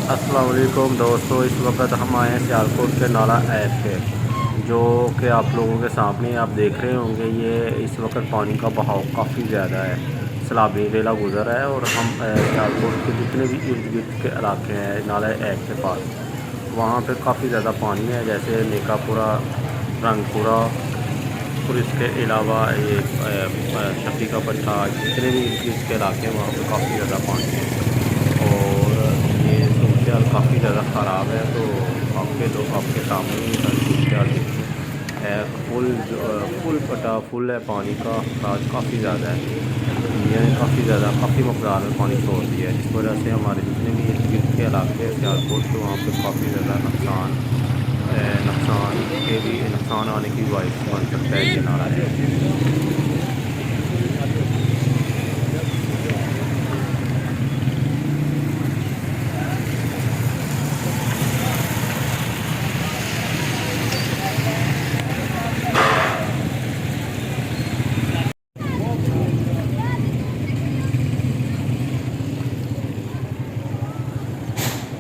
अस्सलाम वालेकुम दोस्तों, इस वक्त हम आए हैं सियालकोट के नाला ऐप पे, जो कि आप लोगों के सामने आप देख रहे होंगे। ये इस वक्त पानी का बहाव काफ़ी ज़्यादा है। सैलाबी बेला गुज़र है और हम सियालकोट के जितने भी इर्द गिर्द के इलाके हैं नाला ऐप के पास, वहाँ पे काफ़ी ज़्यादा पानी है। जैसे नेकापुरा, रंगपुरा और इसके अलावा ये शफी का पट्टा, जितने भी इर्द गिर्द के इलाके हैं वहाँ पर काफ़ी ज़्यादा पानी है। और ये सूरत काफ़ी ज़्यादा ख़राब है। तो आपके लोग आपके सामने ही सारी सूरत है। फुल पटा फुल है, पानी का राज काफ़ी ज़्यादा है। इंडिया ने काफ़ी मकदार में पानी छोड़ दिया है, जिस वजह से हमारे जितने भी इर्द गिर्द के इलाके हैं सियालकोट के, वहाँ पर काफ़ी ज़्यादा नुकसान आने की बाइस बन सकता है ये नाला है।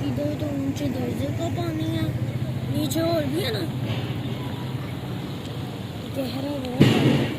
इधर तो ऊंचे दर्जे का पानी है, नीचे और भी है ना, गहरा बहुत है।